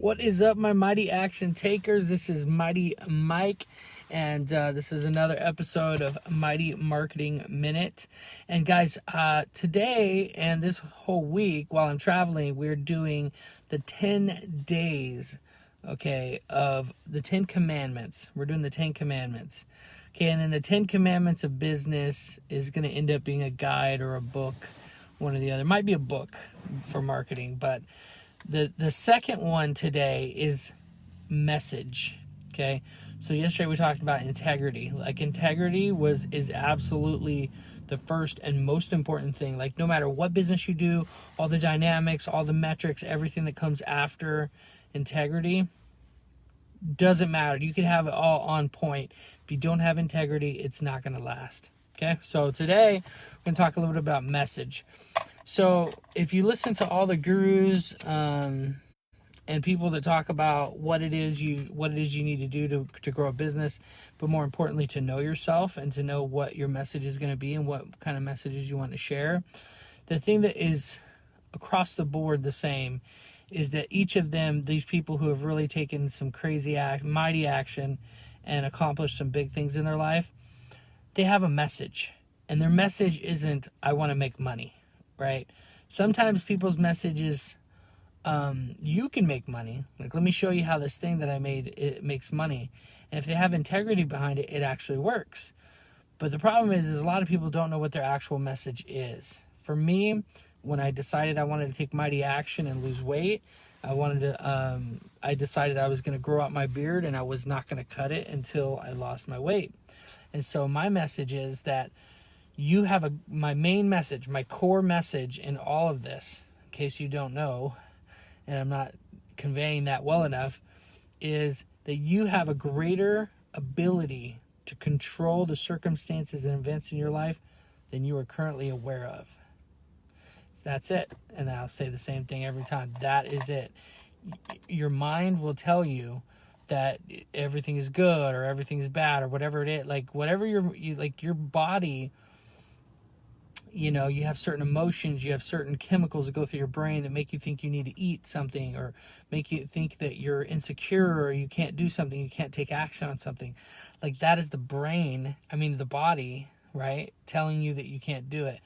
What is up, my mighty action takers? This is Mighty Mike, and this is another episode of Mighty Marketing Minute. And guys, today and this whole week while I'm traveling, we're doing the 10 days, of the 10 commandments. We're doing the 10 commandments. Okay, and then the 10 commandments of business is going to end up being a guide or a book, one or the other. It might be a book for marketing, but the second one today is message. Okay, so yesterday we talked about integrity. Like, integrity is absolutely the first and most important thing. Like, no matter what business you do, all the dynamics, all the metrics, everything that comes after integrity doesn't matter. You can have it all on point. If you don't have integrity, it's not going to last. Okay, so today we're going to talk a little bit about message. So if you listen to all the gurus and people that talk about what it is you need to do to grow a business, but more importantly to know yourself and to know what your message is going to be and what kind of messages you want to share, the thing that is across the board the same is that each of them, these people who have really taken some crazy mighty action and accomplished some big things in their life, they have a message, and their message isn't "I want to make money." Right? Sometimes people's message is, you can make money. Like, let me show you how this thing that I made, it makes money. And if they have integrity behind it, it actually works. But the problem is a lot of people don't know what their actual message is. For me, when I decided I wanted to take mighty action and lose weight, I decided I was going to grow out my beard and I was not going to cut it until I lost my weight. And so my message is that you have my main message, my core message in all of this, in case you don't know, and I'm not conveying that well enough, is that you have a greater ability to control the circumstances and events in your life than you are currently aware of. That's it. And I'll say the same thing every time. That is it. Your mind will tell you that everything is good or everything is bad or whatever it is. Like, whatever your body, you have certain emotions, you have certain chemicals that go through your brain that make you think you need to eat something, or make you think that you're insecure or you can't do something, you can't take action on something. Like, that is the the body, right, telling you that you can't do it.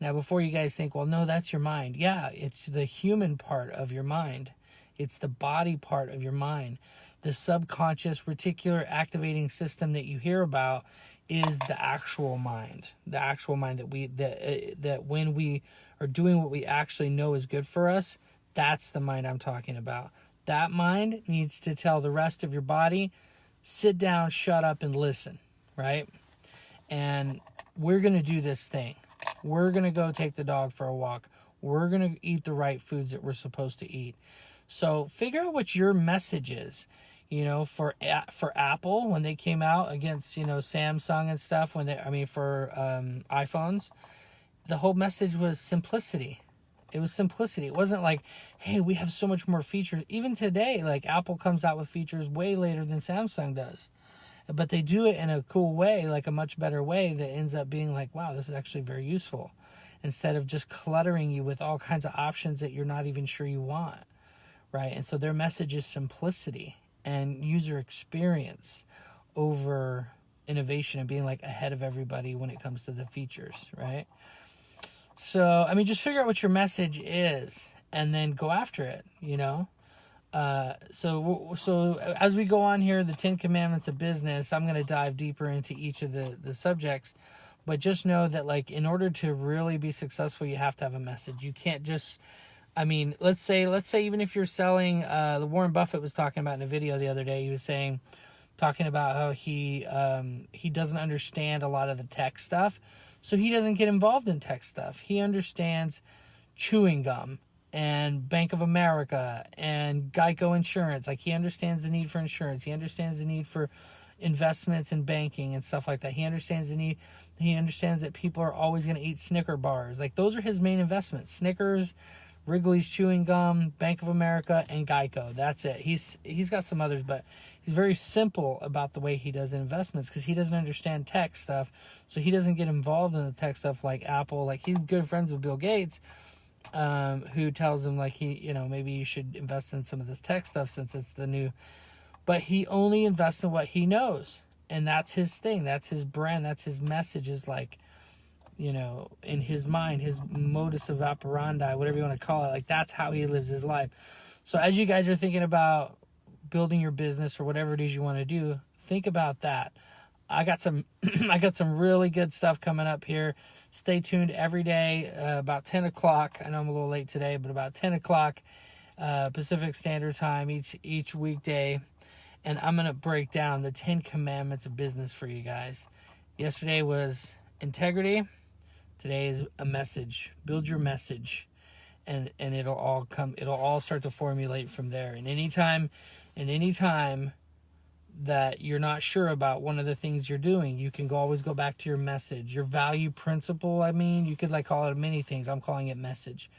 Now, before you guys think, well, no, that's your mind. Yeah, it's the human part of your mind. It's the body part of your mind. The subconscious reticular activating system that you hear about is the actual mind. The actual mind that when we are doing what we actually know is good for us, that's the mind I'm talking about. That mind needs to tell the rest of your body, sit down, shut up, and listen, right? And we're going to do this thing. We're going to go take the dog for a walk. We're going to eat the right foods that we're supposed to eat. So figure out what your message is. For Apple, when they came out against, Samsung and stuff, for iPhones, the whole message was simplicity. It was simplicity. It wasn't like, hey, we have so much more features. Even today, like, Apple comes out with features way later than Samsung does. But they do it in a cool way, like a much better way that ends up being like, wow, this is actually very useful. Instead of just cluttering you with all kinds of options that you're not even sure you want, right? And so their message is simplicity and user experience over innovation and being like ahead of everybody when it comes to the features, right? So, just figure out what your message is and then go after it, So as we go on here, the 10 commandments of business, I'm going to dive deeper into each of the subjects, but just know that, like, in order to really be successful, you have to have a message. You can't just, let's say even if you're selling, Warren Buffett was talking about in a video the other day, he was talking about how he doesn't understand a lot of the tech stuff, so he doesn't get involved in tech stuff. He understands chewing gum and Bank of America and Geico Insurance. Like, he understands the need for insurance. He understands the need for investments in banking and stuff like that. He understands that people are always going to eat Snicker bars. Like, those are his main investments. Snickers, Wrigley's chewing gum, Bank of America, and Geico. That's it. He's got some others, but he's very simple about the way he does investments because he doesn't understand tech stuff, so he doesn't get involved in the tech stuff like Apple. Like, he's good friends with Bill Gates, who tells him like maybe you should invest in some of this tech stuff since it's the new, but he only invests in what he knows. And that's his thing. That's his brand. That's his message, is like, in his mind, his modus operandi, whatever you want to call it, like that's how he lives his life. So as you guys are thinking about building your business or whatever it is you want to do, think about that. I got some really good stuff coming up here. Stay tuned every day, about 10 o'clock. I know I'm a little late today, but about 10 o'clock Pacific Standard Time each weekday. And I'm going to break down the 10 commandments of business for you guys. Yesterday was integrity. Today is a message. Build your message. And it'll all start to formulate from there. And anytime that you're not sure about one of the things you're doing, you can always go back to your message, your value principle. I mean, you could call it many things. I'm calling it message.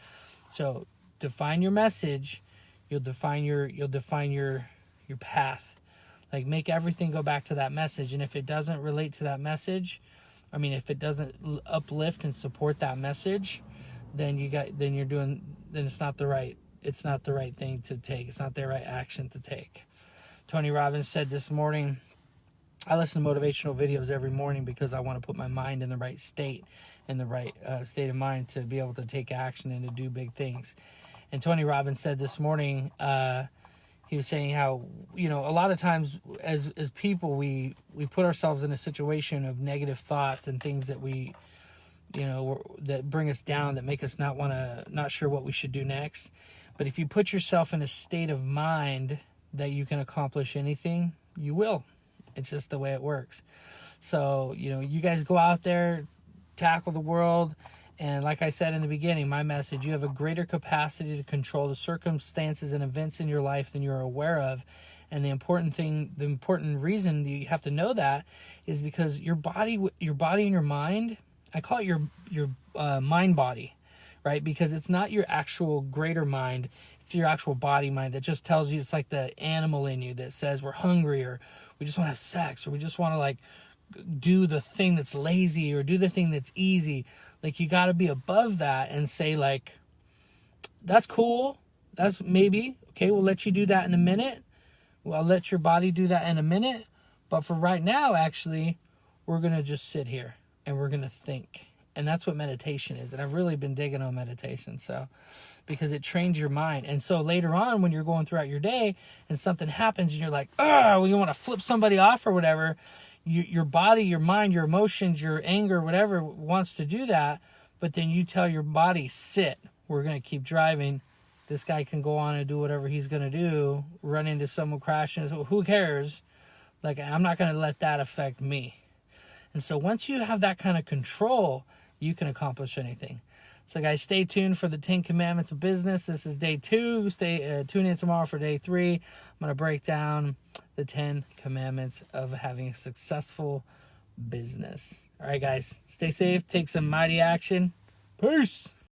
So define your message. You'll define your path. Like, make everything go back to that message. And if it doesn't relate to that message, if it doesn't uplift and support that message, then it's not the right thing to take. It's not the right action to take. Tony Robbins said this morning, I listen to motivational videos every morning because I want to put my mind in the right state, state of mind to be able to take action and to do big things. And Tony Robbins said this morning, he was saying how, a lot of times as people, we put ourselves in a situation of negative thoughts and things that that bring us down, that make us not sure what we should do next. But if you put yourself in a state of mind that you can accomplish anything, you will. It's just the way it works. So, you guys go out there, tackle the world. And like I said in the beginning, my message, you have a greater capacity to control the circumstances and events in your life than you're aware of. And the important reason you have to know that is because your body and your mind, I call it your mind body, right? Because it's not your actual greater mind. It's your actual body mind that just tells you, it's like the animal in you that says we're hungry, or we just want to have sex, or we just want to do the thing that's lazy or do the thing that's easy. Like, you got to be above that and say that's cool. That's maybe, okay, we'll let you do that in a minute. Well, I'll let your body do that in a minute. But for right now, actually, we're going to just sit here and we're going to think. And that's what meditation is. And I've really been digging on meditation. So, because it trains your mind. And so later on, when you're going throughout your day and something happens and you're like, you want to flip somebody off or whatever, your body, your mind, your emotions, your anger, whatever wants to do that. But then you tell your body, sit, we're going to keep driving. This guy can go on and do whatever he's going to do, run into someone, crashing. Who cares? I'm not going to let that affect me. And so once you have that kind of control, you can accomplish anything. So guys, stay tuned for the 10 Commandments of Business. This is day 2. Tune in tomorrow for day 3. I'm going to break down the 10 Commandments of having a successful business. All right, guys, stay safe. Take some mighty action. Peace.